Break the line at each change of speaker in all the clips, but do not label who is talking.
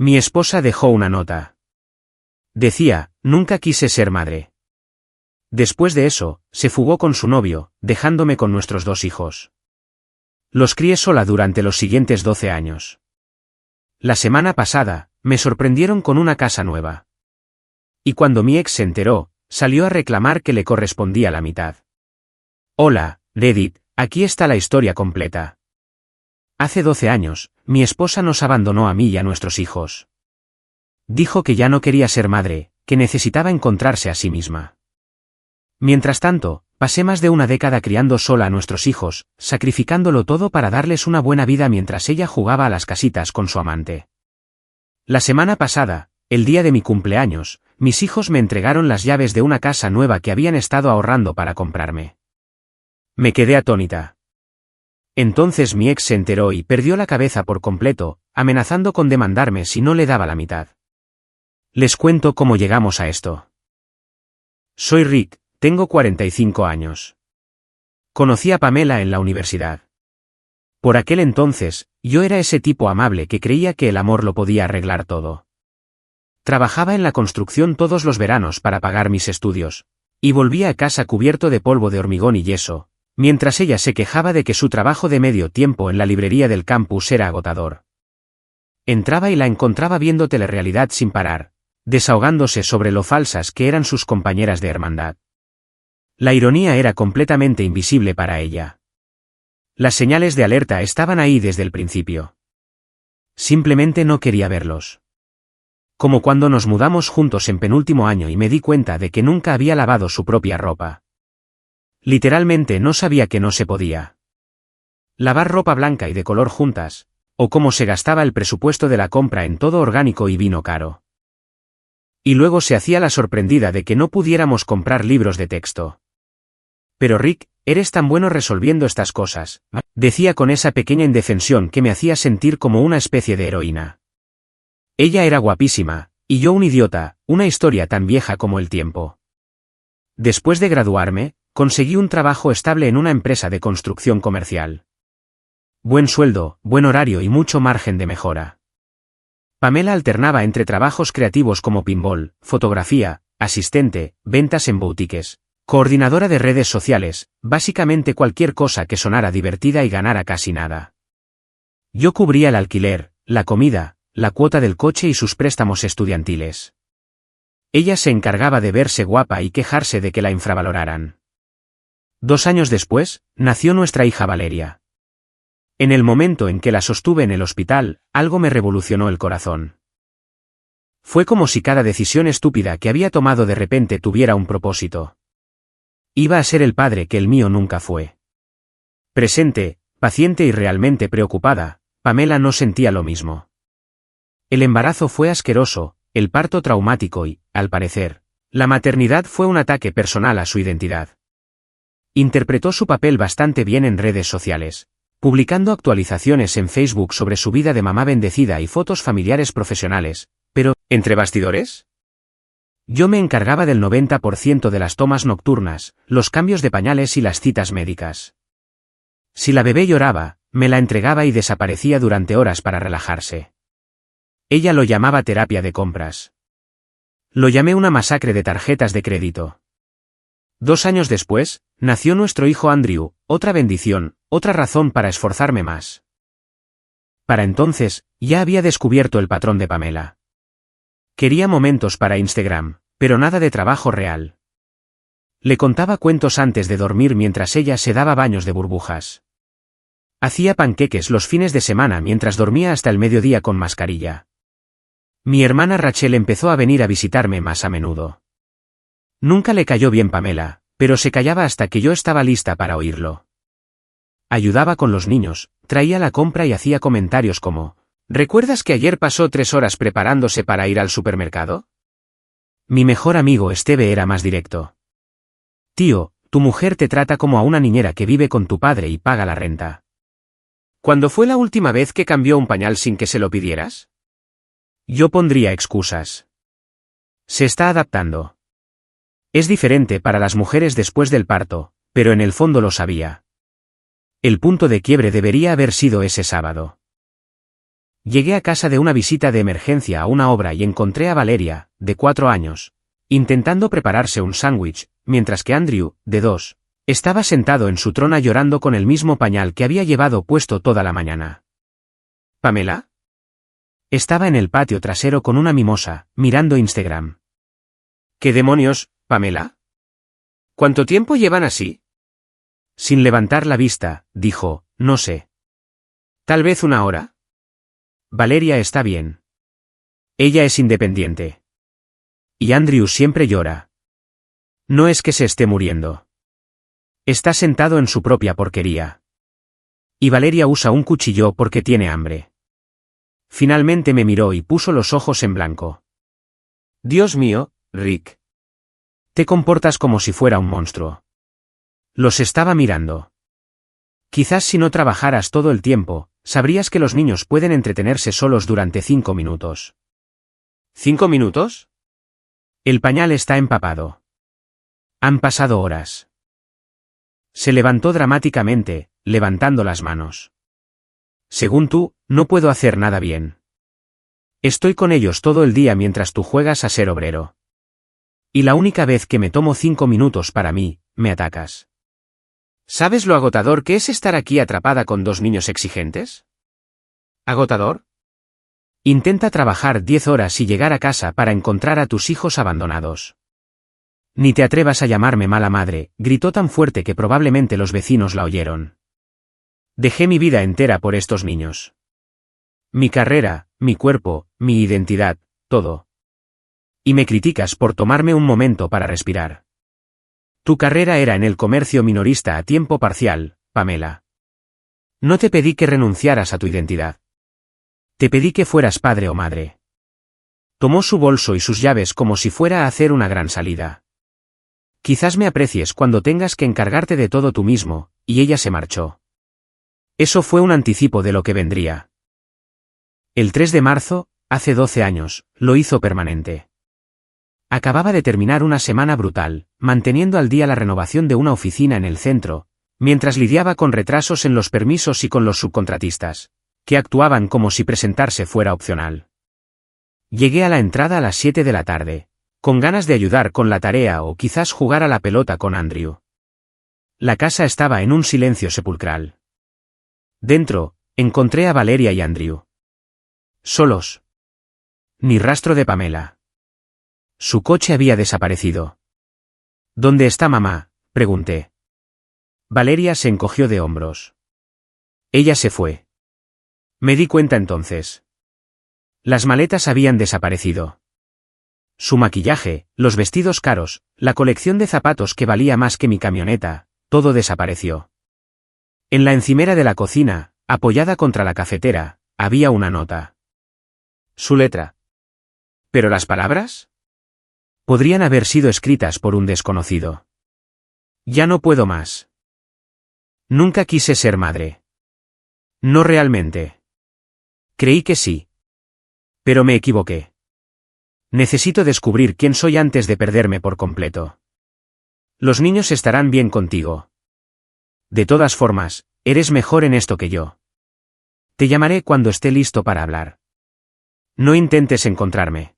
Mi esposa dejó una nota. Decía, nunca quise ser madre. Después de eso, se fugó con su novio, dejándome con nuestros 2 hijos. Los crié sola durante los siguientes 12 años. La semana pasada, me sorprendieron con una casa nueva. Y cuando mi ex se enteró, salió a reclamar que le correspondía la mitad. Hola, Reddit, aquí está la historia completa. Hace 12 años, mi esposa nos abandonó a mí y a nuestros hijos. Dijo que ya no quería ser madre, que necesitaba encontrarse a sí misma. Mientras tanto, pasé más de una década criando sola a nuestros hijos, sacrificándolo todo para darles una buena vida mientras ella jugaba a las casitas con su amante. La semana pasada, el día de mi cumpleaños, mis hijos me entregaron las llaves de una casa nueva que habían estado ahorrando para comprarme. Me quedé atónita. Entonces mi ex se enteró y perdió la cabeza por completo, amenazando con demandarme si no le daba la mitad. Les cuento cómo llegamos a esto. Soy Rick, tengo 45 años. Conocí a Pamela en la universidad. Por aquel entonces, yo era ese tipo amable que creía que el amor lo podía arreglar todo. Trabajaba en la construcción todos los veranos para pagar mis estudios, y volvía a casa cubierto de polvo de hormigón y yeso, mientras ella se quejaba de que su trabajo de medio tiempo en la librería del campus era agotador. Entraba y la encontraba viendo telerrealidad sin parar, desahogándose sobre lo falsas que eran sus compañeras de hermandad. La ironía era completamente invisible para ella. Las señales de alerta estaban ahí desde el principio. Simplemente no quería verlos. Como cuando nos mudamos juntos en penúltimo año y me di cuenta de que nunca había lavado su propia ropa. Literalmente no sabía que no se podía lavar ropa blanca y de color juntas, o cómo se gastaba el presupuesto de la compra en todo orgánico y vino caro. Y luego se hacía la sorprendida de que no pudiéramos comprar libros de texto. Pero Rick, eres tan bueno resolviendo estas cosas, decía con esa pequeña indefensión que me hacía sentir como una especie de heroína. Ella era guapísima, y yo un idiota, una historia tan vieja como el tiempo. Después de graduarme, conseguí un trabajo estable en una empresa de construcción comercial. Buen sueldo, buen horario y mucho margen de mejora. Pamela alternaba entre trabajos creativos como pinball, fotografía, asistente, ventas en boutiques, coordinadora de redes sociales, básicamente cualquier cosa que sonara divertida y ganara casi nada. Yo cubría el alquiler, la comida, la cuota del coche y sus préstamos estudiantiles. Ella se encargaba de verse guapa y quejarse de que la infravaloraran. 2 años después, nació nuestra hija Valeria. En el momento en que la sostuve en el hospital, algo me revolucionó el corazón. Fue como si cada decisión estúpida que había tomado de repente tuviera un propósito. Iba a ser el padre que el mío nunca fue. Presente, paciente y realmente preocupada, Pamela no sentía lo mismo. El embarazo fue asqueroso, el parto traumático y, al parecer, la maternidad fue un ataque personal a su identidad. Interpretó su papel bastante bien en redes sociales, publicando actualizaciones en Facebook sobre su vida de mamá bendecida y fotos familiares profesionales, pero, ¿entre bastidores? Yo me encargaba del 90% de las tomas nocturnas, los cambios de pañales y las citas médicas. Si la bebé lloraba, me la entregaba y desaparecía durante horas para relajarse. Ella lo llamaba terapia de compras. Lo llamé una masacre de tarjetas de crédito. 2 años después, nació nuestro hijo Andrew, otra bendición, otra razón para esforzarme más. Para entonces, ya había descubierto el patrón de Pamela. Quería momentos para Instagram, pero nada de trabajo real. Le contaba cuentos antes de dormir mientras ella se daba baños de burbujas. Hacía panqueques los fines de semana mientras dormía hasta el mediodía con mascarilla. Mi hermana Rachel empezó a venir a visitarme más a menudo. Nunca le cayó bien Pamela, pero se callaba hasta que yo estaba lista para oírlo. Ayudaba con los niños, traía la compra y hacía comentarios como, ¿recuerdas que ayer pasó 3 horas preparándose para ir al supermercado? Mi mejor amigo Steve era más directo. Tío, tu mujer te trata como a una niñera que vive con tu padre y paga la renta. ¿Cuándo fue la última vez que cambió un pañal sin que se lo pidieras? Yo pondría excusas. Se está adaptando. Es diferente para las mujeres después del parto, pero en el fondo lo sabía. El punto de quiebre debería haber sido ese sábado. Llegué a casa de una visita de emergencia a una obra y encontré a Valeria, de 4 años, intentando prepararse un sándwich, mientras que Andrew, de 2, estaba sentado en su trona llorando con el mismo pañal que había llevado puesto toda la mañana. ¿Pamela? Estaba en el patio trasero con una mimosa, mirando Instagram. ¿Qué demonios, Pamela? ¿Cuánto tiempo llevan así? Sin levantar la vista, dijo, no sé. ¿Tal vez 1 hora? Valeria está bien. Ella es independiente. Y Andrew siempre llora. No es que se esté muriendo. Está sentado en su propia porquería. Y Valeria usa un cuchillo porque tiene hambre. Finalmente me miró y puso los ojos en blanco. Dios mío, Rick. Te comportas como si fuera un monstruo. Los estaba mirando. Quizás si no trabajaras todo el tiempo, sabrías que los niños pueden entretenerse solos durante 5 minutos. ¿5 minutos? El pañal está empapado. Han pasado horas. Se levantó dramáticamente, levantando las manos. Según tú, no puedo hacer nada bien. Estoy con ellos todo el día mientras tú juegas a ser obrero. Y la única vez que me tomo 5 minutos para mí, me atacas. ¿Sabes lo agotador que es estar aquí atrapada con 2 niños exigentes? ¿Agotador? Intenta trabajar 10 horas y llegar a casa para encontrar a tus hijos abandonados. Ni te atrevas a llamarme mala madre, gritó tan fuerte que probablemente los vecinos la oyeron. Dejé mi vida entera por estos niños. Mi carrera, mi cuerpo, mi identidad, todo. Y me criticas por tomarme un momento para respirar. Tu carrera era en el comercio minorista a tiempo parcial, Pamela. No te pedí que renunciaras a tu identidad. Te pedí que fueras padre o madre. Tomó su bolso y sus llaves como si fuera a hacer una gran salida. Quizás me aprecies cuando tengas que encargarte de todo tú mismo, y ella se marchó. Eso fue un anticipo de lo que vendría. El 3 de marzo, hace 12 años, lo hizo permanente. Acababa de terminar una semana brutal, manteniendo al día la renovación de una oficina en el centro, mientras lidiaba con retrasos en los permisos y con los subcontratistas, que actuaban como si presentarse fuera opcional. Llegué a la entrada a las 7 de la tarde, con ganas de ayudar con la tarea o quizás jugar a la pelota con Andrew. La casa estaba en un silencio sepulcral. Dentro, encontré a Valeria y Andrew. Solos. Ni rastro de Pamela. Su coche había desaparecido. ¿Dónde está mamá?, pregunté. Valeria se encogió de hombros. Ella se fue. Me di cuenta entonces. Las maletas habían desaparecido. Su maquillaje, los vestidos caros, la colección de zapatos que valía más que mi camioneta, todo desapareció. En la encimera de la cocina, apoyada contra la cafetera, había una nota. Su letra. ¿Pero las palabras? Podrían haber sido escritas por un desconocido. Ya no puedo más. Nunca quise ser madre. No realmente. Creí que sí. Pero me equivoqué. Necesito descubrir quién soy antes de perderme por completo. Los niños estarán bien contigo. De todas formas, eres mejor en esto que yo. Te llamaré cuando esté listo para hablar. No intentes encontrarme.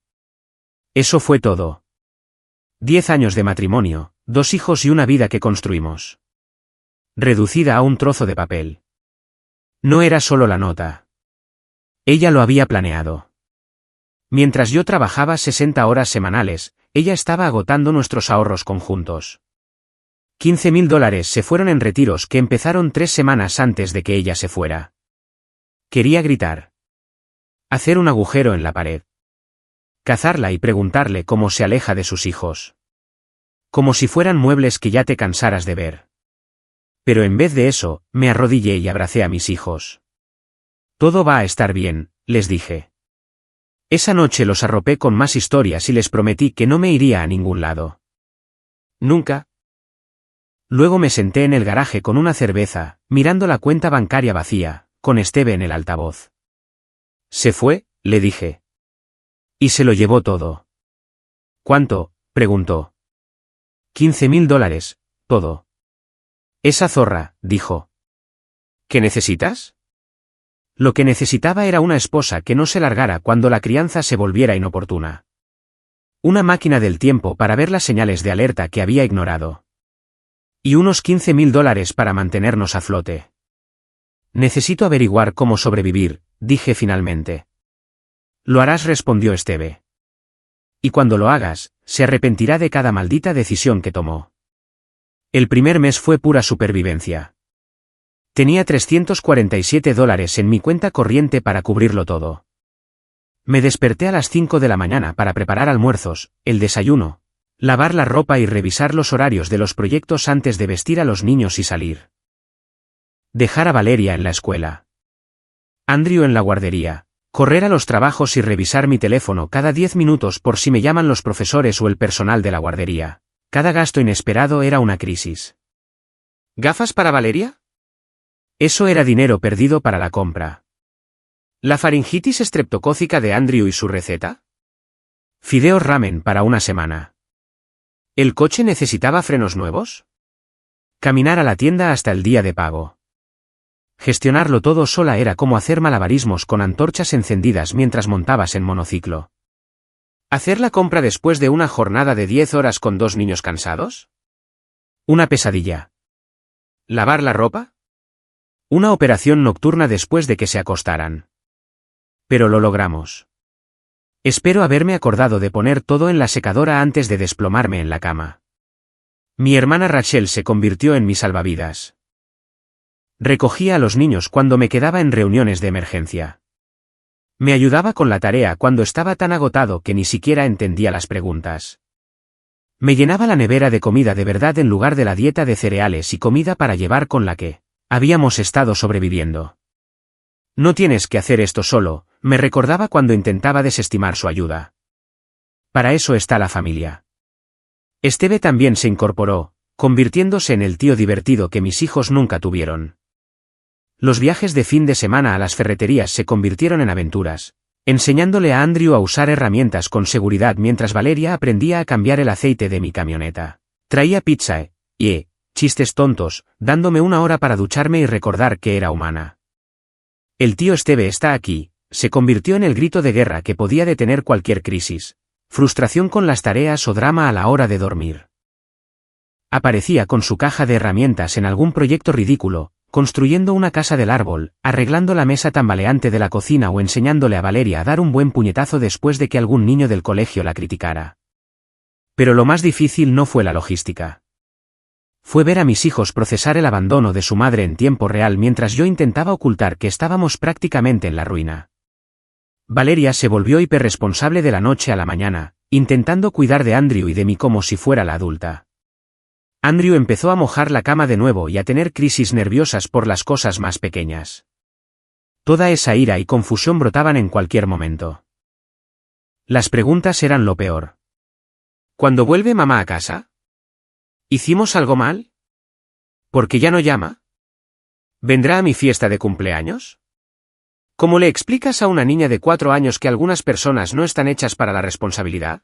Eso fue todo. 10 años de matrimonio, 2 hijos y una vida que construimos. Reducida a un trozo de papel. No era solo la nota. Ella lo había planeado. Mientras yo trabajaba 60 horas semanales, ella estaba agotando nuestros ahorros conjuntos. $15,000 se fueron en retiros que empezaron 3 semanas antes de que ella se fuera. Quería gritar. Hacer un agujero en la pared. Cazarla y preguntarle cómo se aleja de sus hijos. Como si fueran muebles que ya te cansaras de ver. Pero en vez de eso, me arrodillé y abracé a mis hijos. Todo va a estar bien, les dije. Esa noche los arropé con más historias y les prometí que no me iría a ningún lado. Nunca. Luego me senté en el garaje con una cerveza, mirando la cuenta bancaria vacía, con Esteve en el altavoz. ¿Se fue?, le dije. Y se lo llevó todo. ¿Cuánto?, preguntó. $15,000, todo. Esa zorra, dijo. ¿Qué necesitas? Lo que necesitaba era una esposa que no se largara cuando la crianza se volviera inoportuna. Una máquina del tiempo para ver las señales de alerta que había ignorado. Y unos $15.000 para mantenernos a flote. Necesito averiguar cómo sobrevivir, dije finalmente. Lo harás, respondió Esteve. Y cuando lo hagas, se arrepentirá de cada maldita decisión que tomó. El primer mes fue pura supervivencia. Tenía $347 en mi cuenta corriente para cubrirlo todo. Me desperté a las 5 de la mañana para preparar almuerzos, el desayuno, lavar la ropa y revisar los horarios de los proyectos antes de vestir a los niños y salir. Dejar a Valeria en la escuela. Andrew en la guardería. Correr a los trabajos y revisar mi teléfono cada 10 minutos por si me llaman los profesores o el personal de la guardería. Cada gasto inesperado era una crisis. ¿Gafas para Valeria? Eso era dinero perdido para la compra. ¿La faringitis estreptocócica de Andrew y su receta? Fideos ramen para una semana. ¿El coche necesitaba frenos nuevos? Caminar a la tienda hasta el día de pago. Gestionarlo todo sola era como hacer malabarismos con antorchas encendidas mientras montabas en monociclo. ¿Hacer la compra después de una jornada de 10 horas con 2 niños cansados? Una pesadilla. ¿Lavar la ropa? Una operación nocturna después de que se acostaran. Pero lo logramos. Espero haberme acordado de poner todo en la secadora antes de desplomarme en la cama. Mi hermana Rachel se convirtió en mi salvavidas. Recogía a los niños cuando me quedaba en reuniones de emergencia. Me ayudaba con la tarea cuando estaba tan agotado que ni siquiera entendía las preguntas. Me llenaba la nevera de comida de verdad en lugar de la dieta de cereales y comida para llevar con la que habíamos estado sobreviviendo. No tienes que hacer esto solo, me recordaba cuando intentaba desestimar su ayuda. Para eso está la familia. Esteve también se incorporó, convirtiéndose en el tío divertido que mis hijos nunca tuvieron. Los viajes de fin de semana a las ferreterías se convirtieron en aventuras, enseñándole a Andrew a usar herramientas con seguridad mientras Valeria aprendía a cambiar el aceite de mi camioneta. Traía pizza y chistes tontos, dándome una hora para ducharme y recordar que era humana. El tío Esteve está aquí, se convirtió en el grito de guerra que podía detener cualquier crisis, frustración con las tareas o drama a la hora de dormir. Aparecía con su caja de herramientas en algún proyecto ridículo, construyendo una casa del árbol, arreglando la mesa tambaleante de la cocina o enseñándole a Valeria a dar un buen puñetazo después de que algún niño del colegio la criticara. Pero lo más difícil no fue la logística. Fue ver a mis hijos procesar el abandono de su madre en tiempo real mientras yo intentaba ocultar que estábamos prácticamente en la ruina. Valeria se volvió hiperresponsable de la noche a la mañana, intentando cuidar de Andrew y de mí como si fuera la adulta. Andrew empezó a mojar la cama de nuevo y a tener crisis nerviosas por las cosas más pequeñas. Toda esa ira y confusión brotaban en cualquier momento. Las preguntas eran lo peor. ¿Cuándo vuelve mamá a casa? ¿Hicimos algo mal? ¿Por qué ya no llama? ¿Vendrá a mi fiesta de cumpleaños? ¿Cómo le explicas a una niña de 4 años que algunas personas no están hechas para la responsabilidad?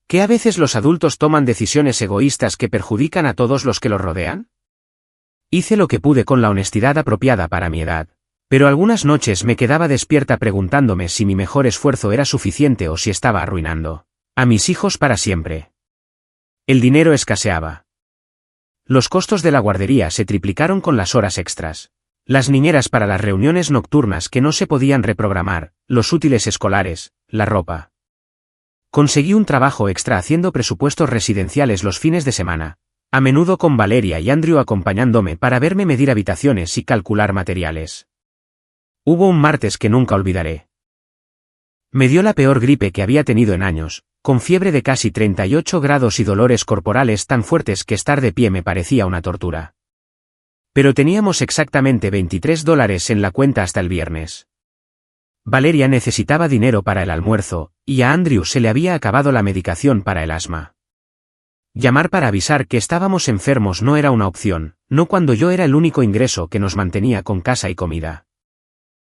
¿Que a veces los adultos toman decisiones egoístas que perjudican a todos los que los rodean? Hice lo que pude con la honestidad apropiada para mi edad, pero algunas noches me quedaba despierta preguntándome si mi mejor esfuerzo era suficiente o si estaba arruinando a mis hijos para siempre. El dinero escaseaba. Los costos de la guardería se triplicaron con las horas extras, las niñeras para las reuniones nocturnas que no se podían reprogramar, los útiles escolares, la ropa. Conseguí un trabajo extra haciendo presupuestos residenciales los fines de semana, a menudo con Valeria y Andrew acompañándome para verme medir habitaciones y calcular materiales. Hubo un martes que nunca olvidaré. Me dio la peor gripe que había tenido en años, con fiebre de casi 38 grados y dolores corporales tan fuertes que estar de pie me parecía una tortura. Pero teníamos exactamente $23 en la cuenta hasta el viernes. Valeria necesitaba dinero para el almuerzo, y a Andrew se le había acabado la medicación para el asma. Llamar para avisar que estábamos enfermos no era una opción, no cuando yo era el único ingreso que nos mantenía con casa y comida.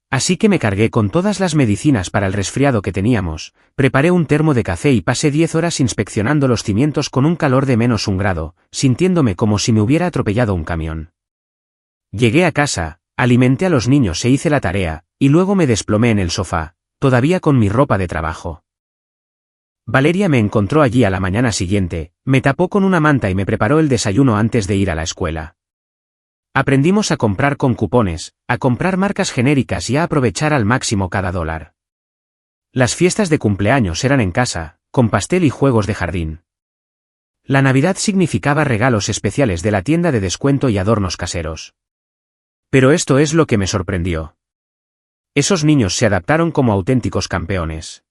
Así que me cargué con todas las medicinas para el resfriado que teníamos, preparé un termo de café y pasé 10 horas inspeccionando los cimientos con un calor de -1 grado, sintiéndome como si me hubiera atropellado un camión. Llegué a casa, alimenté a los niños e hice la tarea, y luego me desplomé en el sofá, todavía con mi ropa de trabajo. Valeria me encontró allí a la mañana siguiente, me tapó con una manta y me preparó el desayuno antes de ir a la escuela. Aprendimos a comprar con cupones, a comprar marcas genéricas y a aprovechar al máximo cada dólar. Las fiestas de cumpleaños eran en casa, con pastel y juegos de jardín. La Navidad significaba regalos especiales de la tienda de descuento y adornos caseros. Pero esto es lo que me sorprendió. Esos niños se adaptaron como auténticos campeones.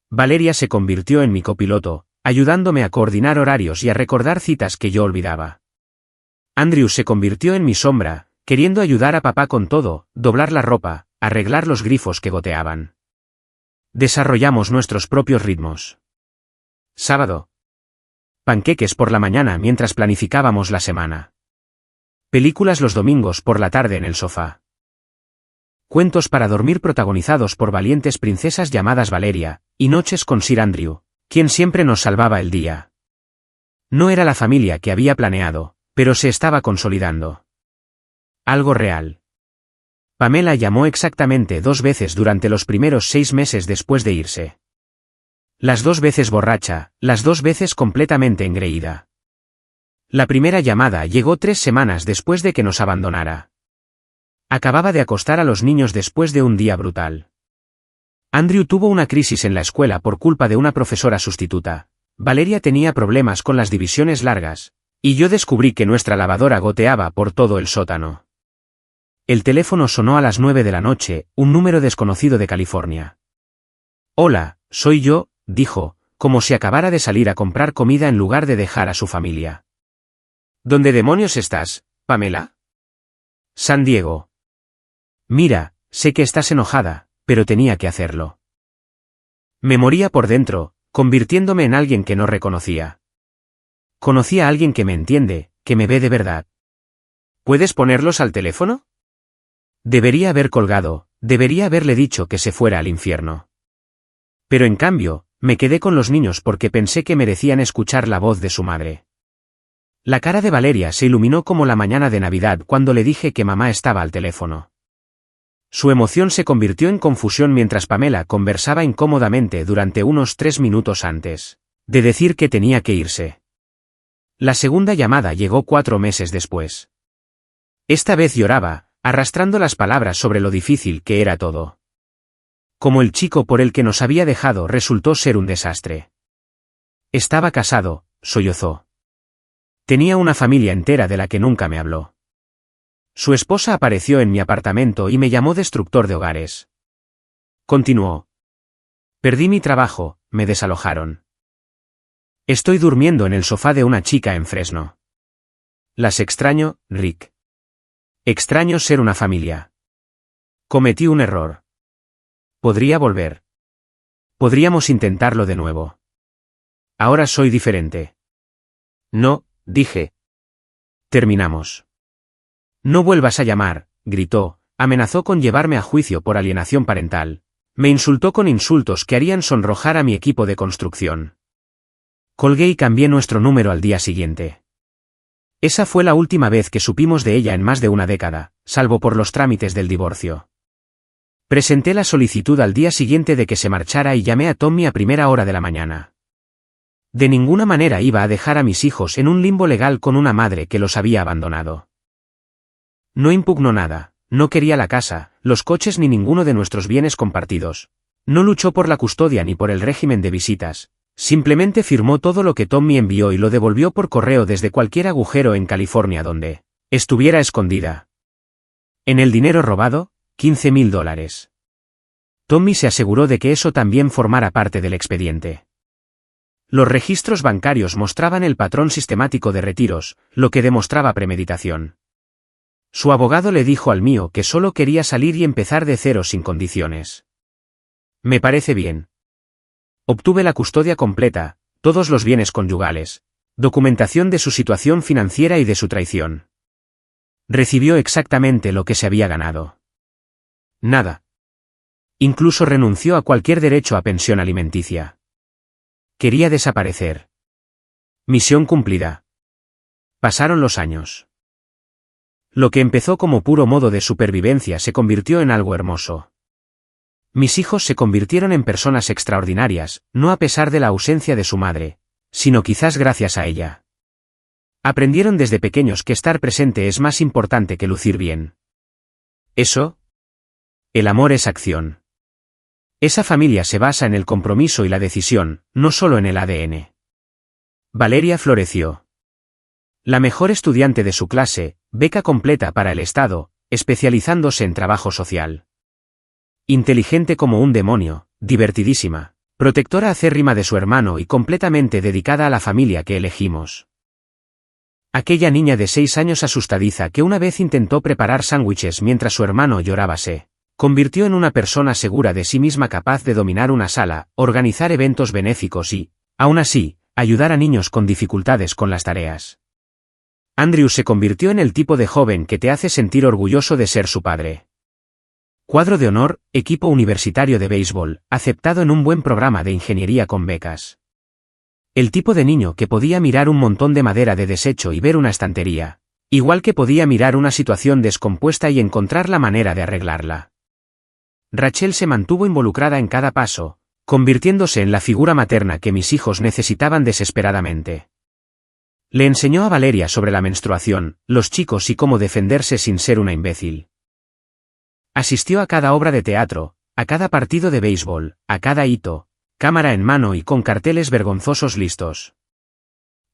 Valeria se convirtió en mi copiloto, ayudándome a coordinar horarios y a recordar citas que yo olvidaba. Andrew se convirtió en mi sombra, queriendo ayudar a papá con todo, doblar la ropa, arreglar los grifos que goteaban. Desarrollamos nuestros propios ritmos. Sábado. Panqueques por la mañana mientras planificábamos la semana. Películas los domingos por la tarde en el sofá. Cuentos para dormir protagonizados por valientes princesas llamadas Valeria, y noches con Sir Andrew, quien siempre nos salvaba el día. No era la familia que había planeado, pero se estaba consolidando. Algo real. Pamela llamó exactamente 2 veces durante los primeros 6 meses después de irse. Las 2 veces borracha, las 2 veces completamente engreída. La primera llamada llegó 3 semanas después de que nos abandonara. Acababa de acostar a los niños después de un día brutal. Andrew tuvo una crisis en la escuela por culpa de una profesora sustituta. Valeria tenía problemas con las divisiones largas, y yo descubrí que nuestra lavadora goteaba por todo el sótano. El teléfono sonó a las 9 de la noche, un número desconocido de California. Hola, soy yo, dijo, como si acabara de salir a comprar comida en lugar de dejar a su familia. ¿Dónde demonios estás, Pamela? San Diego. Mira, sé que estás enojada, pero tenía que hacerlo. Me moría por dentro, convirtiéndome en alguien que no reconocía. Conocí a alguien que me entiende, que me ve de verdad. ¿Puedes ponerlos al teléfono? Debería haber colgado, debería haberle dicho que se fuera al infierno. Pero en cambio, me quedé con los niños porque pensé que merecían escuchar la voz de su madre. La cara de Valeria se iluminó como la mañana de Navidad cuando le dije que mamá estaba al teléfono. Su emoción se convirtió en confusión mientras Pamela conversaba incómodamente durante unos 3 minutos antes de decir que tenía que irse. La segunda llamada llegó 4 meses después. Esta vez lloraba, arrastrando las palabras sobre lo difícil que era todo. Como el chico por el que nos había dejado resultó ser un desastre. Estaba casado, sollozó. Tenía una familia entera de la que nunca me habló. Su esposa apareció en mi apartamento y me llamó destructor de hogares. Continuó. Perdí mi trabajo, me desalojaron. Estoy durmiendo en el sofá de una chica en Fresno. Las extraño, Rick. Extraño ser una familia. Cometí un error. Podría volver. Podríamos intentarlo de nuevo. Ahora soy diferente. No, dije. Terminamos. No vuelvas a llamar, gritó, amenazó con llevarme a juicio por alienación parental. Me insultó con insultos que harían sonrojar a mi equipo de construcción. Colgué y cambié nuestro número al día siguiente. Esa fue la última vez que supimos de ella en más de una década, salvo por los trámites del divorcio. Presenté la solicitud al día siguiente de que se marchara y llamé a Tommy a primera hora de la mañana. De ninguna manera iba a dejar a mis hijos en un limbo legal con una madre que los había abandonado. No impugnó nada, no quería la casa, los coches ni ninguno de nuestros bienes compartidos. No luchó por la custodia ni por el régimen de visitas. Simplemente firmó todo lo que Tommy envió y lo devolvió por correo desde cualquier agujero en California donde estuviera escondida. En el dinero robado, $15,000. Tommy se aseguró de que eso también formara parte del expediente. Los registros bancarios mostraban el patrón sistemático de retiros, lo que demostraba premeditación. Su abogado le dijo al mío que solo quería salir y empezar de cero sin condiciones. Me parece bien. Obtuve la custodia completa, todos los bienes conyugales, documentación de su situación financiera y de su traición. Recibió exactamente lo que se había ganado. Nada. Incluso renunció a cualquier derecho a pensión alimenticia. Quería desaparecer. Misión cumplida. Pasaron los años. Lo que empezó como puro modo de supervivencia se convirtió en algo hermoso. Mis hijos se convirtieron en personas extraordinarias, no a pesar de la ausencia de su madre, sino quizás gracias a ella. Aprendieron desde pequeños que estar presente es más importante que lucir bien. ¿Eso? El amor es acción. Esa familia se basa en el compromiso y la decisión, no solo en el ADN. Valeria floreció. La mejor estudiante de su clase, beca completa para el Estado, especializándose en trabajo social. Inteligente como un demonio, divertidísima, protectora acérrima de su hermano y completamente dedicada a la familia que elegimos. Aquella niña de 6 años asustadiza que una vez intentó preparar sándwiches mientras su hermano lloraba se convirtió en una persona segura de sí misma capaz de dominar una sala, organizar eventos benéficos y, aún así, ayudar a niños con dificultades con las tareas. Andrew se convirtió en el tipo de joven que te hace sentir orgulloso de ser su padre. Cuadro de honor, equipo universitario de béisbol, aceptado en un buen programa de ingeniería con becas. El tipo de niño que podía mirar un montón de madera de desecho y ver una estantería, igual que podía mirar una situación descompuesta y encontrar la manera de arreglarla. Rachel se mantuvo involucrada en cada paso, convirtiéndose en la figura materna que mis hijos necesitaban desesperadamente. Le enseñó a Valeria sobre la menstruación, los chicos y cómo defenderse sin ser una imbécil. Asistió a cada obra de teatro, a cada partido de béisbol, a cada hito, cámara en mano y con carteles vergonzosos listos.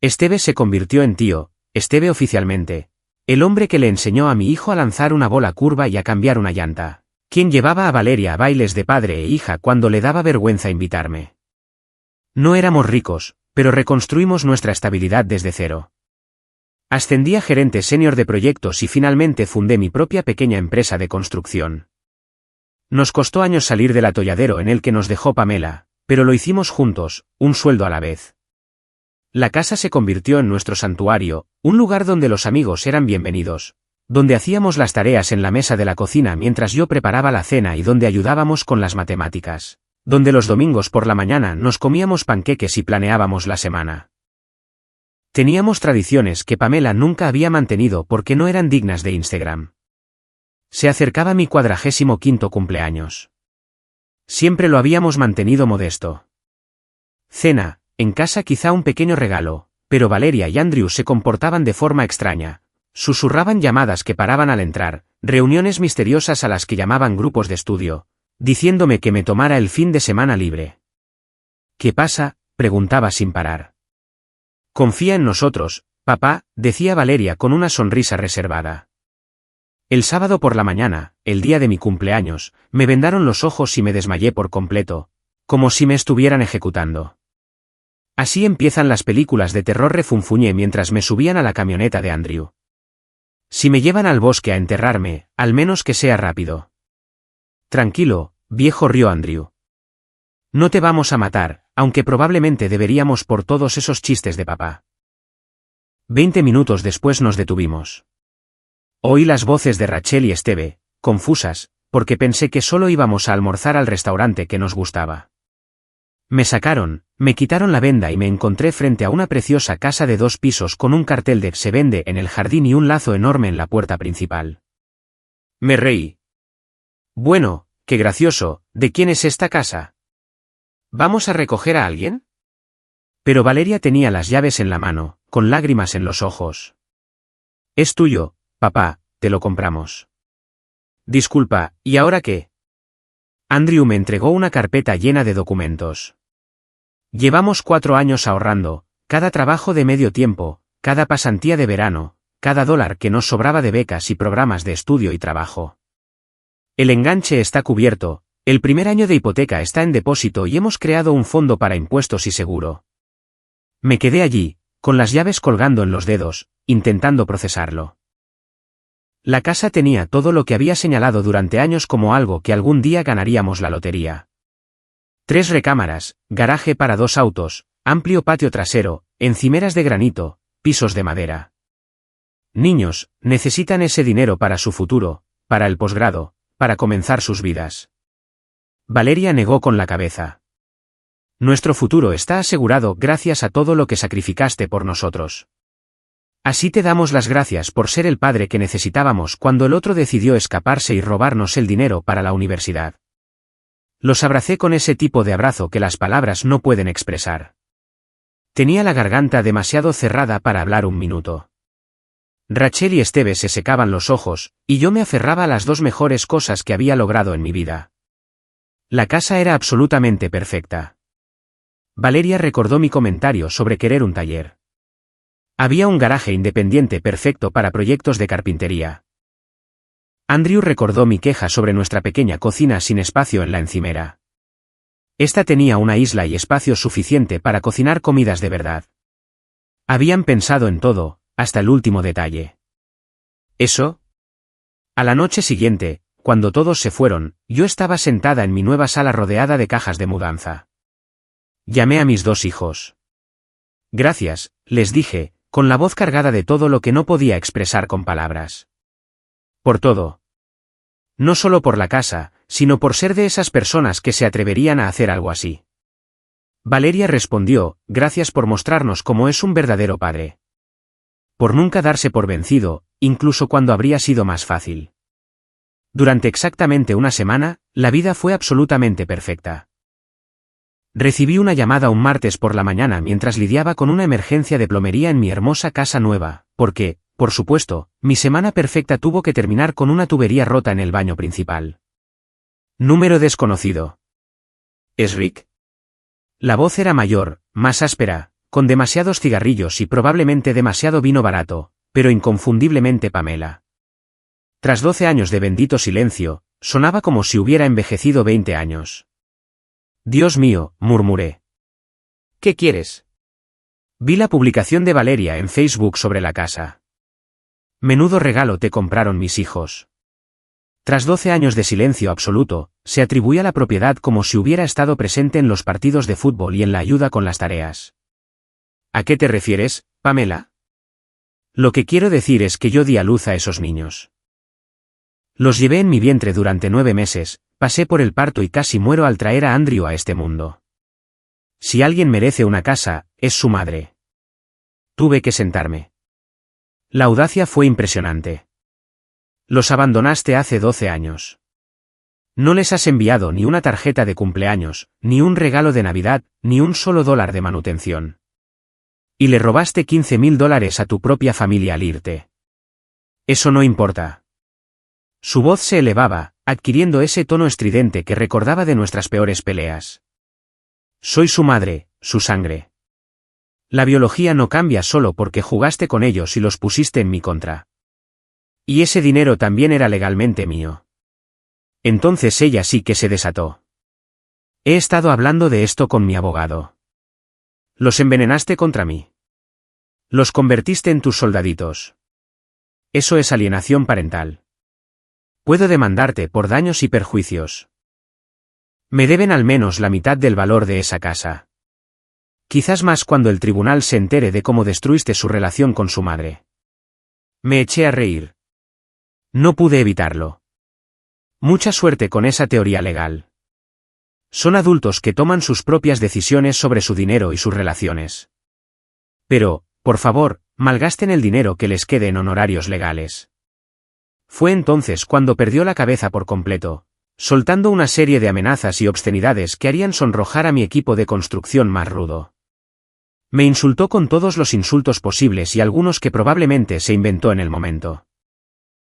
Esteve se convirtió en tío, Esteve oficialmente, el hombre que le enseñó a mi hijo a lanzar una bola curva y a cambiar una llanta, quien llevaba a Valeria a bailes de padre e hija cuando le daba vergüenza invitarme. No éramos ricos, pero reconstruimos nuestra estabilidad desde cero. Ascendí a gerente senior de proyectos y finalmente fundé mi propia pequeña empresa de construcción. Nos costó años salir del atolladero en el que nos dejó Pamela, pero lo hicimos juntos, un sueldo a la vez. La casa se convirtió en nuestro santuario, un lugar donde los amigos eran bienvenidos, donde hacíamos las tareas en la mesa de la cocina mientras yo preparaba la cena y donde ayudábamos con las matemáticas, donde los domingos por la mañana nos comíamos panqueques y planeábamos la semana. Teníamos tradiciones que Pamela nunca había mantenido porque no eran dignas de Instagram. Se acercaba mi 45º cumpleaños. Siempre lo habíamos mantenido modesto. Cena, en casa quizá un pequeño regalo, pero Valeria y Andrew se comportaban de forma extraña. Susurraban llamadas que paraban al entrar, reuniones misteriosas a las que llamaban grupos de estudio, diciéndome que me tomara el fin de semana libre. ¿Qué pasa?, preguntaba sin parar. Confía en nosotros, papá, decía Valeria con una sonrisa reservada. El sábado por la mañana, el día de mi cumpleaños, me vendaron los ojos y me desmayé por completo, como si me estuvieran ejecutando. Así empiezan las películas de terror, refunfuñé mientras me subían a la camioneta de Andrew. Si me llevan al bosque a enterrarme, al menos que sea rápido. Tranquilo, viejo, rió Andrew. No te vamos a matar, aunque probablemente deberíamos por todos esos chistes de papá. 20 minutos después nos detuvimos. Oí las voces de Rachel y Esteve, confusas, porque pensé que solo íbamos a almorzar al restaurante que nos gustaba. Me sacaron, me quitaron la venda y me encontré frente a una preciosa casa de 2 pisos con un cartel de "se vende" en el jardín y un lazo enorme en la puerta principal. Me reí. Bueno, qué gracioso, ¿de quién es esta casa? ¿Vamos a recoger a alguien? Pero Valeria tenía las llaves en la mano, con lágrimas en los ojos. Es tuyo, papá, te lo compramos. Disculpa, ¿y ahora qué? Andrew me entregó una carpeta llena de documentos. Llevamos 4 años ahorrando, cada trabajo de medio tiempo, cada pasantía de verano, cada dólar que nos sobraba de becas y programas de estudio y trabajo. El enganche está cubierto, el primer año de hipoteca está en depósito y hemos creado un fondo para impuestos y seguro. Me quedé allí, con las llaves colgando en los dedos, intentando procesarlo. La casa tenía todo lo que había señalado durante años como algo que algún día ganaríamos la lotería. 3 recámaras, garaje para 2 autos, amplio patio trasero, encimeras de granito, pisos de madera. Niños, necesitan ese dinero para su futuro, para el posgrado, para comenzar sus vidas. Valeria negó con la cabeza. Nuestro futuro está asegurado gracias a todo lo que sacrificaste por nosotros. Así te damos las gracias por ser el padre que necesitábamos cuando el otro decidió escaparse y robarnos el dinero para la universidad. Los abracé con ese tipo de abrazo que las palabras no pueden expresar. Tenía la garganta demasiado cerrada para hablar un minuto. Rachel y Esteve se secaban los ojos, y yo me aferraba a las dos mejores cosas que había logrado en mi vida. La casa era absolutamente perfecta. Valeria recordó mi comentario sobre querer un taller. Había un garaje independiente perfecto para proyectos de carpintería. Andrew recordó mi queja sobre nuestra pequeña cocina sin espacio en la encimera. Esta tenía una isla y espacio suficiente para cocinar comidas de verdad. Habían pensado en todo, hasta el último detalle. ¿Eso? A la noche siguiente, cuando todos se fueron, yo estaba sentada en mi nueva sala rodeada de cajas de mudanza. Llamé a mis dos hijos. Gracias, les dije, con la voz cargada de todo lo que no podía expresar con palabras. Por todo. No solo por la casa, sino por ser de esas personas que se atreverían a hacer algo así. Valeria respondió, gracias por mostrarnos cómo es un verdadero padre. Por nunca darse por vencido, incluso cuando habría sido más fácil. Durante exactamente una semana, la vida fue absolutamente perfecta. Recibí una llamada un martes por la mañana mientras lidiaba con una emergencia de plomería en mi hermosa casa nueva, porque, por supuesto, mi semana perfecta tuvo que terminar con una tubería rota en el baño principal. Número desconocido. ¿Es Rick? La voz era mayor, más áspera, con demasiados cigarrillos y probablemente demasiado vino barato, pero inconfundiblemente Pamela. Tras 12 años de bendito silencio, sonaba como si hubiera envejecido 20 años. Dios mío, murmuré. ¿Qué quieres? Vi la publicación de Valeria en Facebook sobre la casa. Menudo regalo te compraron mis hijos. Tras 12 años de silencio absoluto, se atribuía la propiedad como si hubiera estado presente en los partidos de fútbol y en la ayuda con las tareas. ¿A qué te refieres, Pamela? Lo que quiero decir es que yo di a luz a esos niños. Los llevé en mi vientre durante 9 meses, pasé por el parto y casi muero al traer a Andrew a este mundo. Si alguien merece una casa, es su madre. Tuve que sentarme. La audacia fue impresionante. Los abandonaste hace 12 años. No les has enviado ni una tarjeta de cumpleaños, ni un regalo de Navidad, ni un solo dólar de manutención. Y le robaste $15,000 a tu propia familia al irte. Eso no importa. Su voz se elevaba, adquiriendo ese tono estridente que recordaba de nuestras peores peleas. Soy su madre, su sangre. La biología no cambia solo porque jugaste con ellos y los pusiste en mi contra. Y ese dinero también era legalmente mío. Entonces ella sí que se desató. He estado hablando de esto con mi abogado. Los envenenaste contra mí. Los convertiste en tus soldaditos. Eso es alienación parental. Puedo demandarte por daños y perjuicios. Me deben al menos la mitad del valor de esa casa. Quizás más cuando el tribunal se entere de cómo destruiste su relación con su madre. Me eché a reír. No pude evitarlo. Mucha suerte con esa teoría legal. Son adultos que toman sus propias decisiones sobre su dinero y sus relaciones. Pero, por favor, malgasten el dinero que les quede en honorarios legales. Fue entonces cuando perdió la cabeza por completo, soltando una serie de amenazas y obscenidades que harían sonrojar a mi equipo de construcción más rudo. Me insultó con todos los insultos posibles y algunos que probablemente se inventó en el momento.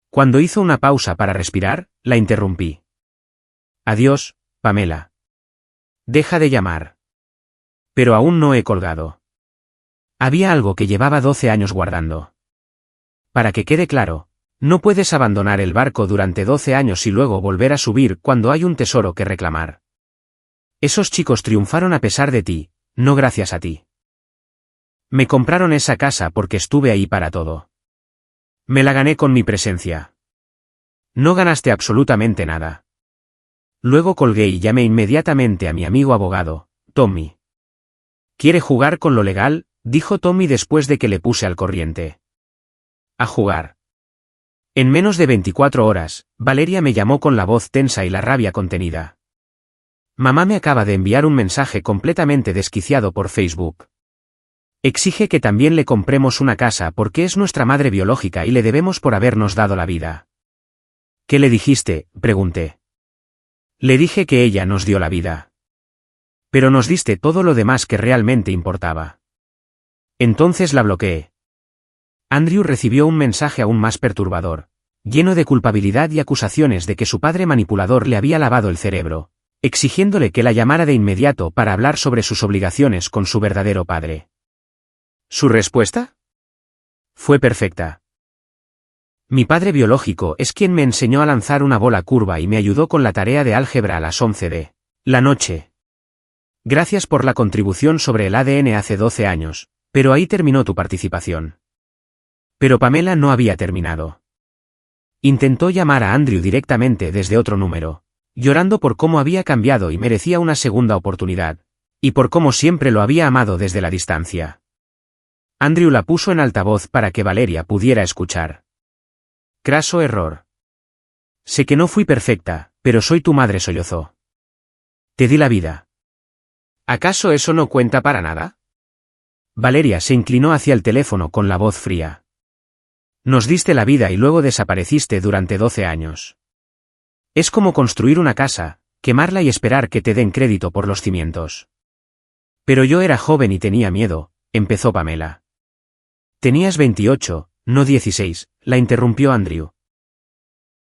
Cuando hizo una pausa para respirar, la interrumpí. Adiós, Pamela. Deja de llamar. Pero aún no he colgado. Había algo que llevaba 12 años guardando. Para que quede claro, no puedes abandonar el barco durante 12 años y luego volver a subir cuando hay un tesoro que reclamar. Esos chicos triunfaron a pesar de ti, no gracias a ti. Me compraron esa casa porque estuve ahí para todo. Me la gané con mi presencia. No ganaste absolutamente nada. Luego colgué y llamé inmediatamente a mi amigo abogado, Tommy. ¿Quiere jugar con lo legal?, dijo Tommy después de que le puse al corriente. A jugar. En menos de 24 horas, Valeria me llamó con la voz tensa y la rabia contenida. Mamá me acaba de enviar un mensaje completamente desquiciado por Facebook. Exige que también le compremos una casa porque es nuestra madre biológica y le debemos por habernos dado la vida. ¿Qué le dijiste?, pregunté. Le dije que ella nos dio la vida. Pero nos diste todo lo demás que realmente importaba. Entonces la bloqueé. Andrew recibió un mensaje aún más perturbador, lleno de culpabilidad y acusaciones de que su padre manipulador le había lavado el cerebro, exigiéndole que la llamara de inmediato para hablar sobre sus obligaciones con su verdadero padre. ¿Su respuesta? Fue perfecta. Mi padre biológico es quien me enseñó a lanzar una bola curva y me ayudó con la tarea de álgebra a las 11 de la noche. Gracias por la contribución sobre el ADN hace 12 años, pero ahí terminó tu participación. Pero Pamela no había terminado. Intentó llamar a Andrew directamente desde otro número, llorando por cómo había cambiado y merecía una segunda oportunidad, y por cómo siempre lo había amado desde la distancia. Andrew la puso en altavoz para que Valeria pudiera escuchar. Craso error. Sé que no fui perfecta, pero soy tu madre, sollozó. Te di la vida. ¿Acaso eso no cuenta para nada? Valeria se inclinó hacia el teléfono con la voz fría. Nos diste la vida y luego desapareciste durante 12 años. Es como construir una casa, quemarla y esperar que te den crédito por los cimientos. Pero yo era joven y tenía miedo, empezó Pamela. Tenías 28, no 16, la interrumpió Andrew.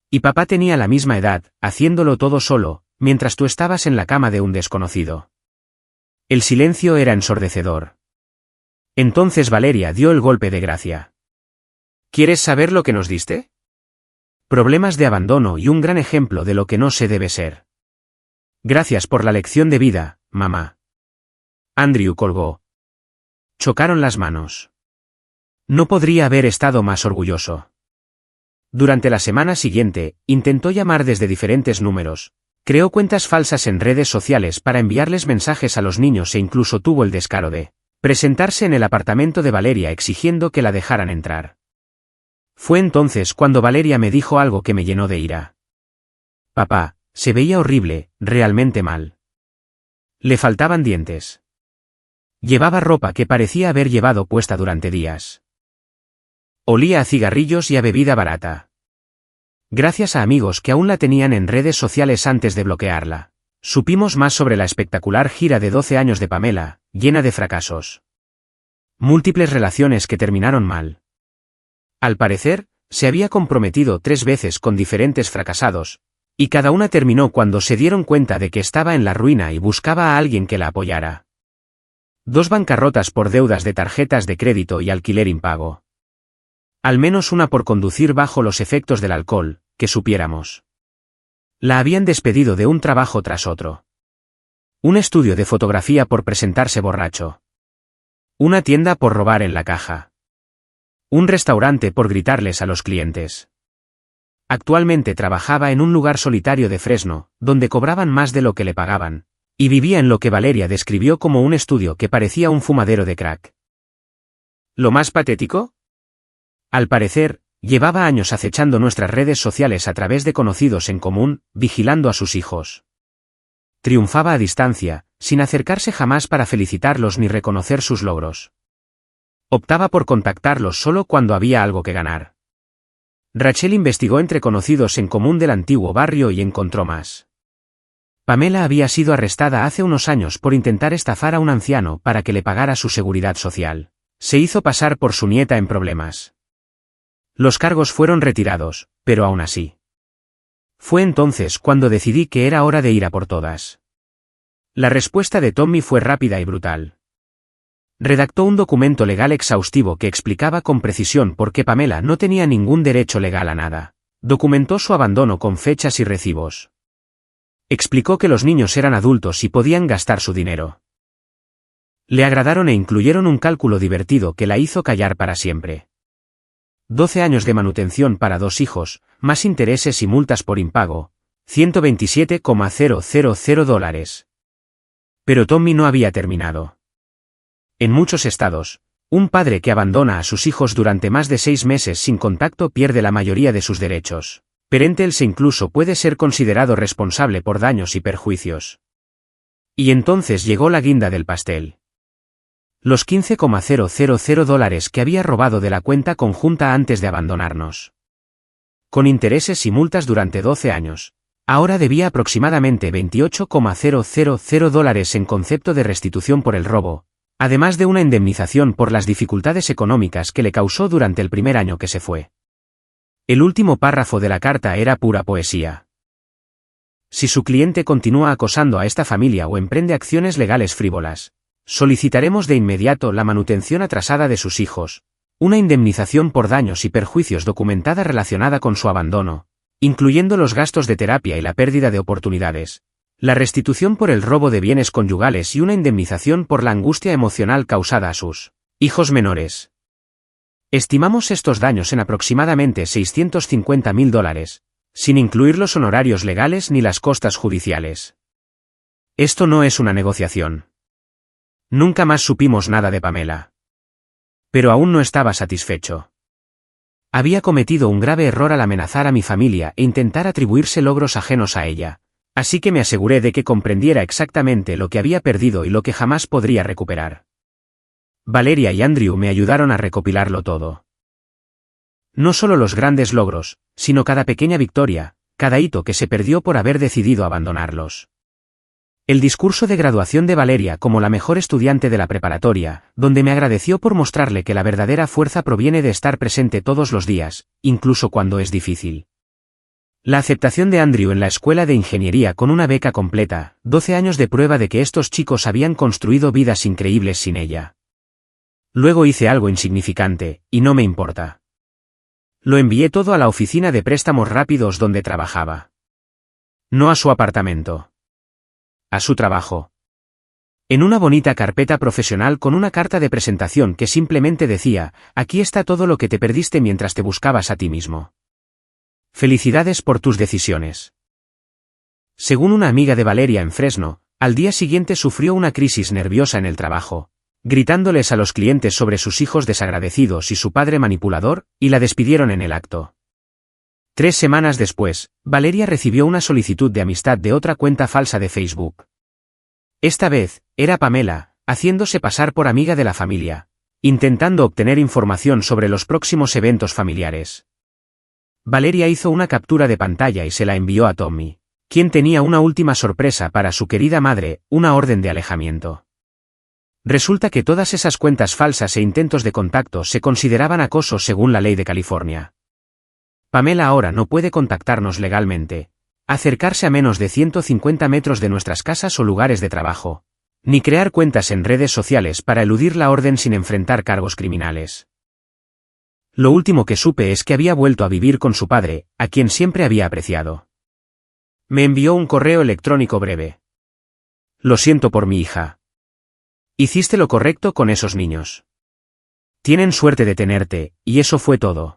Y papá tenía la misma edad, haciéndolo todo solo, mientras tú estabas en la cama de un desconocido. El silencio era ensordecedor. Entonces Valeria dio el golpe de gracia. ¿Quieres saber lo que nos diste? Problemas de abandono y un gran ejemplo de lo que no se debe ser. Gracias por la lección de vida, mamá. Andrew colgó. Chocaron las manos. No podría haber estado más orgulloso. Durante la semana siguiente, intentó llamar desde diferentes números, creó cuentas falsas en redes sociales para enviarles mensajes a los niños e incluso tuvo el descaro de presentarse en el apartamento de Valeria exigiendo que la dejaran entrar. Fue entonces cuando Valeria me dijo algo que me llenó de ira. Papá, se veía horrible, realmente mal. Le faltaban dientes. Llevaba ropa que parecía haber llevado puesta durante días. Olía a cigarrillos y a bebida barata. Gracias a amigos que aún la tenían en redes sociales antes de bloquearla, supimos más sobre la espectacular gira de 12 años de Pamela, llena de fracasos. Múltiples relaciones que terminaron mal. Al parecer, se había comprometido 3 veces con diferentes fracasados, y cada una terminó cuando se dieron cuenta de que estaba en la ruina y buscaba a alguien que la apoyara. 2 bancarrotas por deudas de tarjetas de crédito y alquiler impago. Al menos una por conducir bajo los efectos del alcohol, que supiéramos. La habían despedido de un trabajo tras otro. Un estudio de fotografía por presentarse borracho. Una tienda por robar en la caja. Un restaurante por gritarles a los clientes. Actualmente trabajaba en un lugar solitario de Fresno, donde cobraban más de lo que le pagaban, y vivía en lo que Valeria describió como un estudio que parecía un fumadero de crack. ¿Lo más patético? Al parecer, llevaba años acechando nuestras redes sociales a través de conocidos en común, vigilando a sus hijos. Triunfaba a distancia, sin acercarse jamás para felicitarlos ni reconocer sus logros. Optaba por contactarlos solo cuando había algo que ganar. Rachel investigó entre conocidos en común del antiguo barrio y encontró más. Pamela había sido arrestada hace unos años por intentar estafar a un anciano para que le pagara su seguridad social. Se hizo pasar por su nieta en problemas. Los cargos fueron retirados, pero aún así. Fue entonces cuando decidí que era hora de ir a por todas. La respuesta de Tommy fue rápida y brutal. Redactó un documento legal exhaustivo que explicaba con precisión por qué Pamela no tenía ningún derecho legal a nada. Documentó su abandono con fechas y recibos. Explicó que los niños eran adultos y podían gastar su dinero. Le agradaron e incluyeron un cálculo divertido que la hizo callar para siempre. 12 años de manutención para 2 hijos, más intereses y multas por impago, $127,000. Pero Tommy no había terminado. En muchos estados, un padre que abandona a sus hijos durante más de 6 meses sin contacto pierde la mayoría de sus derechos. Parentals incluso puede ser considerado responsable por daños y perjuicios. Y entonces llegó la guinda del pastel. Los $15,000 que había robado de la cuenta conjunta antes de abandonarnos. Con intereses y multas durante 12 años. Ahora debía aproximadamente $28,000 en concepto de restitución por el robo, además de una indemnización por las dificultades económicas que le causó durante el primer año que se fue. El último párrafo de la carta era pura poesía. Si su cliente continúa acosando a esta familia o emprende acciones legales frívolas, solicitaremos de inmediato la manutención atrasada de sus hijos, una indemnización por daños y perjuicios documentada relacionada con su abandono, incluyendo los gastos de terapia y la pérdida de oportunidades, la restitución por el robo de bienes conyugales y una indemnización por la angustia emocional causada a sus hijos menores. Estimamos estos daños en aproximadamente $650,000, sin incluir los honorarios legales ni las costas judiciales. Esto no es una negociación. Nunca más supimos nada de Pamela. Pero aún no estaba satisfecho. Había cometido un grave error al amenazar a mi familia e intentar atribuirse logros ajenos a ella, así que me aseguré de que comprendiera exactamente lo que había perdido y lo que jamás podría recuperar. Valeria y Andrew me ayudaron a recopilarlo todo. No solo los grandes logros, sino cada pequeña victoria, cada hito que se perdió por haber decidido abandonarlos. El discurso de graduación de Valeria como la mejor estudiante de la preparatoria, donde me agradeció por mostrarle que la verdadera fuerza proviene de estar presente todos los días, incluso cuando es difícil. La aceptación de Andrew en la escuela de ingeniería con una beca completa, 12 años de prueba de que estos chicos habían construido vidas increíbles sin ella. Luego hice algo insignificante, y no me importa. Lo envié todo a la oficina de préstamos rápidos donde trabajaba. No a su apartamento. A su trabajo. En una bonita carpeta profesional con una carta de presentación que simplemente decía, aquí está todo lo que te perdiste mientras te buscabas a ti mismo. Felicidades por tus decisiones. Según una amiga de Valeria en Fresno, al día siguiente sufrió una crisis nerviosa en el trabajo, gritándoles a los clientes sobre sus hijos desagradecidos y su padre manipulador, y la despidieron en el acto. 3 semanas después, Valeria recibió una solicitud de amistad de otra cuenta falsa de Facebook. Esta vez, era Pamela, haciéndose pasar por amiga de la familia, intentando obtener información sobre los próximos eventos familiares. Valeria hizo una captura de pantalla y se la envió a Tommy, quien tenía una última sorpresa para su querida madre, una orden de alejamiento. Resulta que todas esas cuentas falsas e intentos de contacto se consideraban acoso según la ley de California. Pamela ahora no puede contactarnos legalmente, acercarse a menos de 150 metros de nuestras casas o lugares de trabajo, ni crear cuentas en redes sociales para eludir la orden sin enfrentar cargos criminales. Lo último que supe es que había vuelto a vivir con su padre, a quien siempre había apreciado. Me envió un correo electrónico breve. Lo siento por mi hija. Hiciste lo correcto con esos niños. Tienen suerte de tenerte, y eso fue todo.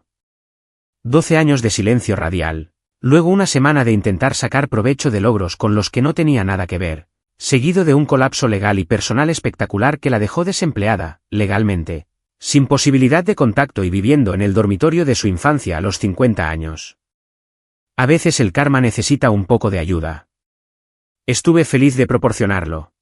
12 años de silencio radial, luego una semana de intentar sacar provecho de logros con los que no tenía nada que ver, seguido de un colapso legal y personal espectacular que la dejó desempleada, legalmente, sin posibilidad de contacto y viviendo en el dormitorio de su infancia a los 50 años. A veces el karma necesita un poco de ayuda. Estuve feliz de proporcionarlo.